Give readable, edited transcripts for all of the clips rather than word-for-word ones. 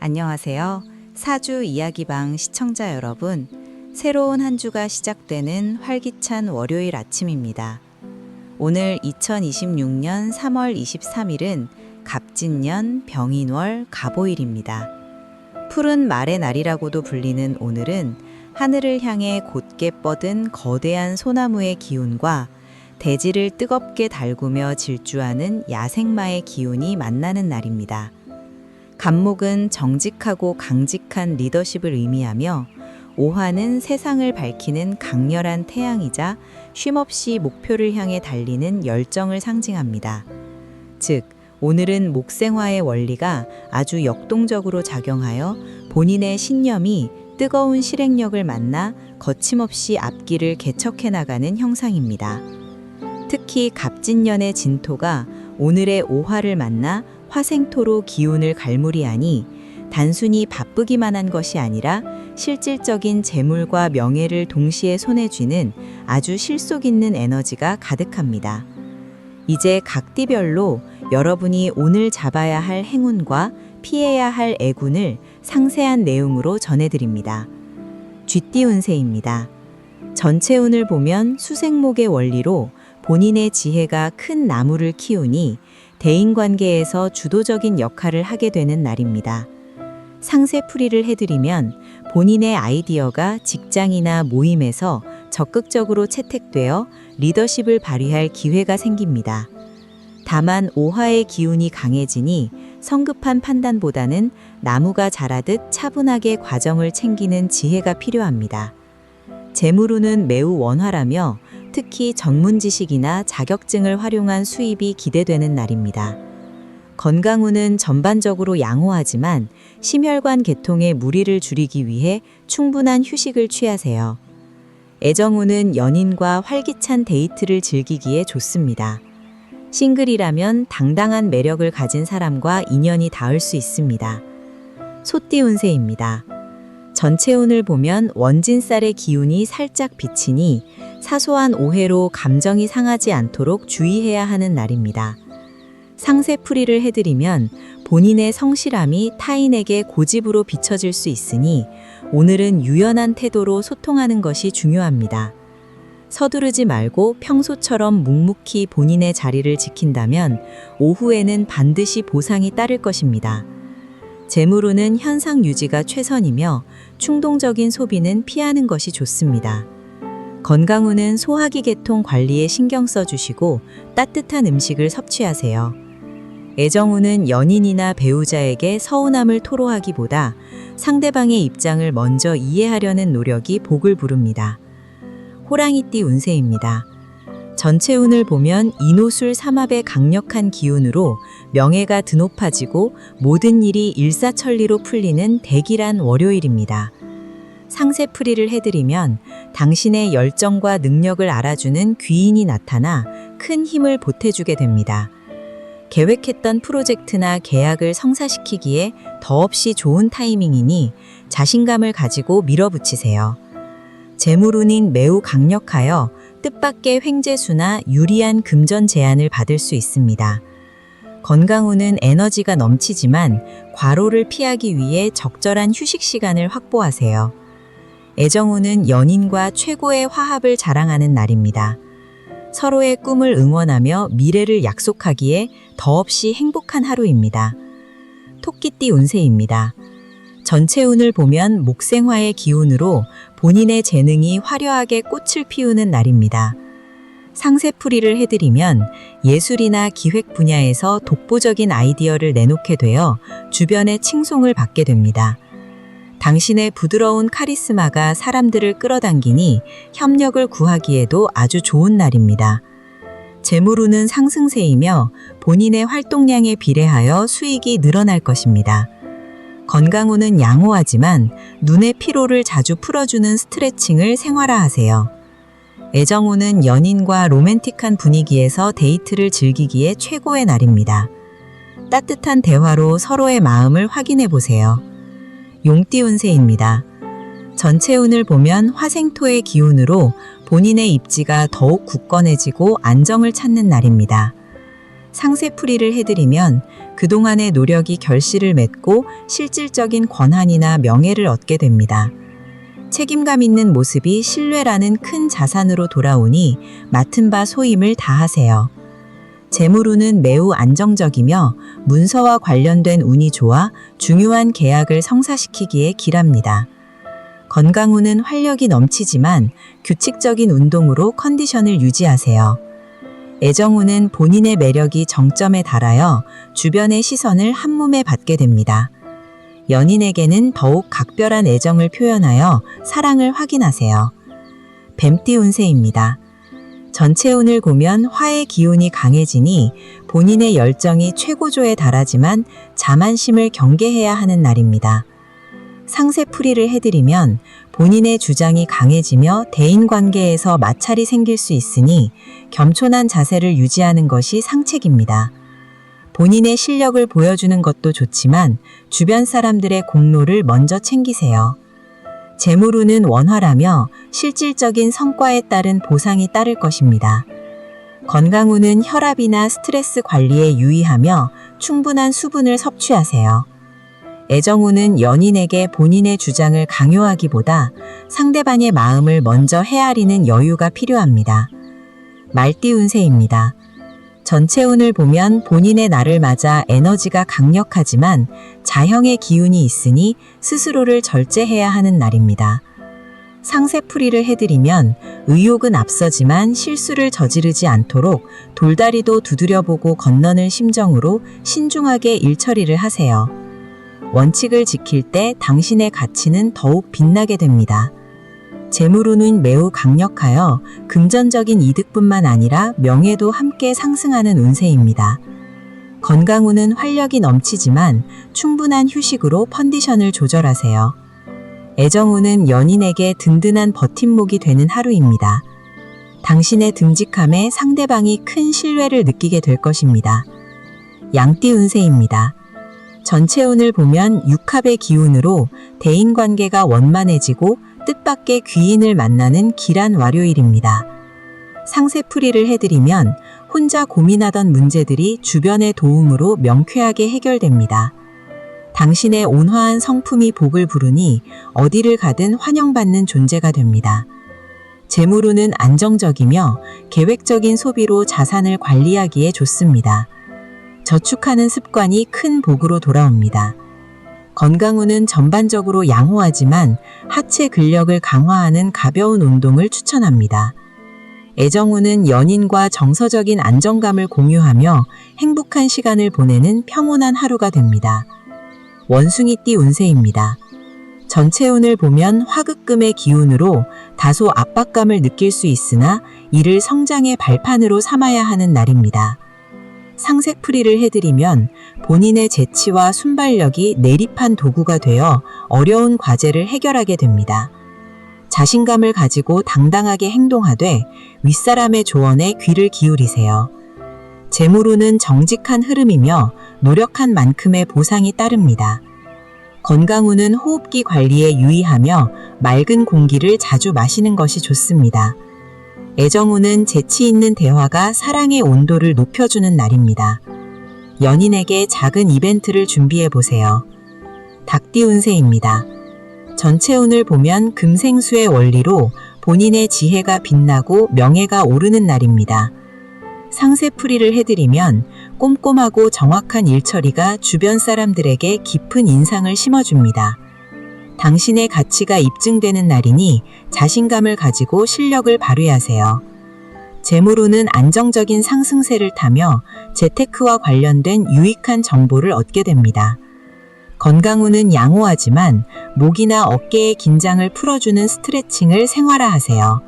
안녕하세요. 사주 이야기방 시청자 여러분, 새로운 한 주가 시작되는 활기찬 월요일 아침입니다. 오늘 2026년 3월 23일은 갑진년 병인월 갑오일입니다. 푸른 말의 날이라고도 불리는 오늘은 하늘을 향해 곧게 뻗은 거대한 소나무의 기운과 대지를 뜨겁게 달구며 질주하는 야생마의 기운이 만나는 날입니다. 갑목은 정직하고 강직한 리더십을 의미하며 오화는 세상을 밝히는 강렬한 태양이자 쉼없이 목표를 향해 달리는 열정을 상징합니다. 즉, 오늘은 목생화의 원리가 아주 역동적으로 작용하여 본인의 신념이 뜨거운 실행력을 만나 거침없이 앞길을 개척해 나가는 형상입니다. 특히 갑진년의 진토가 오늘의 오화를 만나 화생토로 기운을 갈무리하니 단순히 바쁘기만 한 것이 아니라 실질적인 재물과 명예를 동시에 손에 쥐는 아주 실속 있는 에너지가 가득합니다. 이제 각 띠별로 여러분이 오늘 잡아야 할 행운과 피해야 할 애군을 상세한 내용으로 전해드립니다. 쥐띠 운세입니다. 전체 운을 보면 수생목의 원리로 본인의 지혜가 큰 나무를 키우니 대인관계에서 주도적인 역할을 하게 되는 날입니다. 상세풀이를 해드리면 본인의 아이디어가 직장이나 모임에서 적극적으로 채택되어 리더십을 발휘할 기회가 생깁니다. 다만 오화의 기운이 강해지니 성급한 판단보다는 나무가 자라듯 차분하게 과정을 챙기는 지혜가 필요합니다. 재물운은 매우 원활하며 특히 전문 지식이나 자격증을 활용한 수입이 기대되는 날입니다. 건강운은 전반적으로 양호하지만 심혈관 계통의 무리를 줄이기 위해 충분한 휴식을 취하세요. 애정운은 연인과 활기찬 데이트를 즐기기에 좋습니다. 싱글이라면 당당한 매력을 가진 사람과 인연이 닿을 수 있습니다. 소띠 운세입니다. 전체 운을 보면 원진살의 기운이 살짝 비치니 사소한 오해로 감정이 상하지 않도록 주의해야 하는 날입니다. 상세풀이를 해드리면 본인의 성실함이 타인에게 고집으로 비춰질 수 있으니 오늘은 유연한 태도로 소통하는 것이 중요합니다. 서두르지 말고 평소처럼 묵묵히 본인의 자리를 지킨다면 오후에는 반드시 보상이 따를 것입니다. 재물운은 현상 유지가 최선이며 충동적인 소비는 피하는 것이 좋습니다. 건강운은 소화기 계통 관리에 신경 써주시고 따뜻한 음식을 섭취하세요. 애정운은 연인이나 배우자에게 서운함을 토로하기보다 상대방의 입장을 먼저 이해하려는 노력이 복을 부릅니다. 호랑이띠 운세입니다. 전체 운을 보면 인호술 삼합의 강력한 기운으로 명예가 드높아지고 모든 일이 일사천리로 풀리는 대길한 월요일입니다. 상세풀이를 해드리면 당신의 열정과 능력을 알아주는 귀인이 나타나 큰 힘을 보태주게 됩니다. 계획했던 프로젝트나 계약을 성사시키기에 더없이 좋은 타이밍이니 자신감을 가지고 밀어붙이세요. 재물운인 매우 강력하여 뜻밖의 횡재수나 유리한 금전 제안을 받을 수 있습니다. 건강운은 에너지가 넘치지만 과로를 피하기 위해 적절한 휴식 시간을 확보하세요. 애정운은 연인과 최고의 화합을 자랑하는 날입니다. 서로의 꿈을 응원하며 미래를 약속하기에 더없이 행복한 하루입니다. 토끼띠 운세입니다. 전체 운을 보면 목생화의 기운으로 본인의 재능이 화려하게 꽃을 피우는 날입니다. 상세풀이를 해드리면 예술이나 기획 분야에서 독보적인 아이디어를 내놓게 되어 주변의 칭송을 받게 됩니다. 당신의 부드러운 카리스마가 사람들을 끌어당기니 협력을 구하기에도 아주 좋은 날입니다. 재물운은 상승세이며 본인의 활동량에 비례하여 수익이 늘어날 것입니다. 건강운은 양호하지만 눈의 피로를 자주 풀어주는 스트레칭을 생활화하세요. 애정운은 연인과 로맨틱한 분위기에서 데이트를 즐기기에 최고의 날입니다. 따뜻한 대화로 서로의 마음을 확인해 보세요. 용띠 운세입니다. 전체 운을 보면 화생토의 기운으로 본인의 입지가 더욱 굳건해지고 안정을 찾는 날입니다. 상세풀이를 해드리면 그동안의 노력이 결실을 맺고 실질적인 권한이나 명예를 얻게 됩니다. 책임감 있는 모습이 신뢰라는 큰 자산으로 돌아오니 맡은 바 소임을 다하세요. 재물운은 매우 안정적이며 문서와 관련된 운이 좋아 중요한 계약을 성사시키기에 길합니다. 건강운은 활력이 넘치지만 규칙적인 운동으로 컨디션을 유지하세요. 애정운은 본인의 매력이 정점에 달하여 주변의 시선을 한몸에 받게 됩니다. 연인에게는 더욱 각별한 애정을 표현하여 사랑을 확인하세요. 뱀띠 운세입니다. 전체 운을 보면 화의 기운이 강해지니 본인의 열정이 최고조에 달하지만 자만심을 경계해야 하는 날입니다. 상세풀이를 해드리면 본인의 주장이 강해지며 대인관계에서 마찰이 생길 수 있으니 겸손한 자세를 유지하는 것이 상책입니다. 본인의 실력을 보여주는 것도 좋지만 주변 사람들의 공로를 먼저 챙기세요. 재물운은 원활하며 실질적인 성과에 따른 보상이 따를 것입니다. 건강운은 혈압이나 스트레스 관리에 유의하며 충분한 수분을 섭취하세요. 애정운은 연인에게 본인의 주장을 강요하기보다 상대방의 마음을 먼저 헤아리는 여유가 필요합니다. 말띠 운세입니다. 전체 운을 보면 본인의 날을 맞아 에너지가 강력하지만 자형의 기운이 있으니 스스로를 절제해야 하는 날입니다. 상세풀이를 해드리면 의욕은 앞서지만 실수를 저지르지 않도록 돌다리도 두드려보고 건너는 심정으로 신중하게 일처리를 하세요. 원칙을 지킬 때 당신의 가치는 더욱 빛나게 됩니다. 재물운은 매우 강력하여 금전적인 이득뿐만 아니라 명예도 함께 상승하는 운세입니다. 건강운은 활력이 넘치지만 충분한 휴식으로 컨디션을 조절하세요. 애정운은 연인에게 든든한 버팀목이 되는 하루입니다. 당신의 듬직함에 상대방이 큰 신뢰를 느끼게 될 것입니다. 양띠 운세입니다. 전체 운을 보면 육합의 기운으로 대인관계가 원만해지고 뜻밖의 귀인을 만나는 길한 월요일입니다. 상세풀이를 해드리면 혼자 고민하던 문제들이 주변의 도움으로 명쾌하게 해결됩니다. 당신의 온화한 성품이 복을 부르니 어디를 가든 환영받는 존재가 됩니다. 재물운은 안정적이며 계획적인 소비로 자산을 관리하기에 좋습니다. 저축하는 습관이 큰 복으로 돌아옵니다. 건강운은 전반적으로 양호하지만 하체 근력을 강화하는 가벼운 운동을 추천합니다. 애정운은 연인과 정서적인 안정감을 공유하며 행복한 시간을 보내는 평온한 하루가 됩니다. 원숭이띠 운세입니다. 전체 운을 보면 화급금의 기운으로 다소 압박감을 느낄 수 있으나 이를 성장의 발판으로 삼아야 하는 날입니다. 상세풀이를 해드리면 본인의 재치와 순발력이 내립한 도구가 되어 어려운 과제를 해결하게 됩니다. 자신감을 가지고 당당하게 행동하되 윗사람의 조언에 귀를 기울이세요. 재물운은 정직한 흐름이며 노력한 만큼의 보상이 따릅니다. 건강운은 호흡기 관리에 유의하며 맑은 공기를 자주 마시는 것이 좋습니다. 애정운은 재치 있는 대화가 사랑의 온도를 높여주는 날입니다. 연인에게 작은 이벤트를 준비해 보세요. 닭띠 운세입니다. 전체 운을 보면 금생수의 원리로 본인의 지혜가 빛나고 명예가 오르는 날입니다. 상세풀이를 해드리면 꼼꼼하고 정확한 일처리가 주변 사람들에게 깊은 인상을 심어줍니다. 당신의 가치가 입증되는 날이니 자신감을 가지고 실력을 발휘하세요. 재물운은 안정적인 상승세를 타며 재테크와 관련된 유익한 정보를 얻게 됩니다. 건강운은 양호하지만 목이나 어깨의 긴장을 풀어주는 스트레칭을 생활화하세요.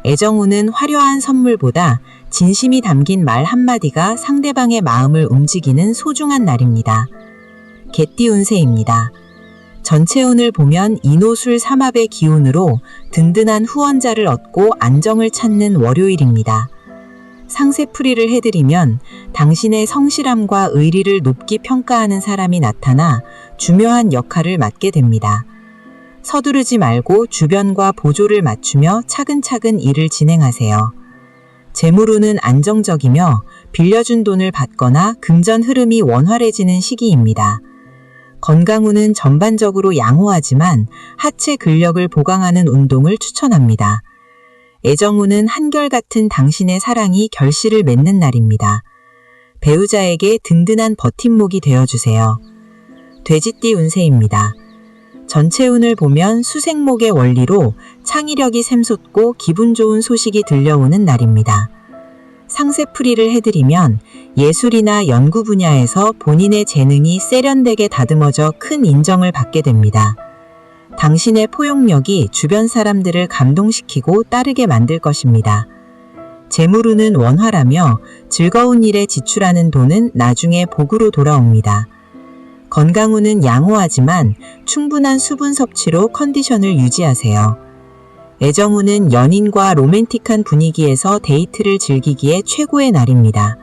애정운은 화려한 선물보다 진심이 담긴 말 한마디가 상대방의 마음을 움직이는 소중한 날입니다. 개띠 운세입니다. 전체 운을 보면 인호술 삼합의 기운으로 든든한 후원자를 얻고 안정을 찾는 월요일입니다. 상세풀이를 해드리면 당신의 성실함과 의리를 높이 평가하는 사람이 나타나 중요한 역할을 맡게 됩니다. 서두르지 말고 주변과 보조를 맞추며 차근차근 일을 진행하세요. 재물운은 안정적이며 빌려준 돈을 받거나 금전 흐름이 원활해지는 시기입니다. 건강운은 전반적으로 양호하지만 하체 근력을 보강하는 운동을 추천합니다. 애정운은 한결같은 당신의 사랑이 결실을 맺는 날입니다. 배우자에게 든든한 버팀목이 되어주세요. 돼지띠 운세입니다. 전체 운을 보면 수생목의 원리로 창의력이 샘솟고 기분 좋은 소식이 들려오는 날입니다. 상세풀이를 해드리면 예술이나 연구 분야에서 본인의 재능이 세련되게 다듬어져 큰 인정을 받게 됩니다. 당신의 포용력이 주변 사람들을 감동시키고 따르게 만들 것입니다. 재물운은 원활하며 즐거운 일에 지출하는 돈은 나중에 복으로 돌아옵니다. 건강운은 양호하지만 충분한 수분 섭취로 컨디션을 유지하세요. 애정운은 연인과 로맨틱한 분위기에서 데이트를 즐기기에 최고의 날입니다.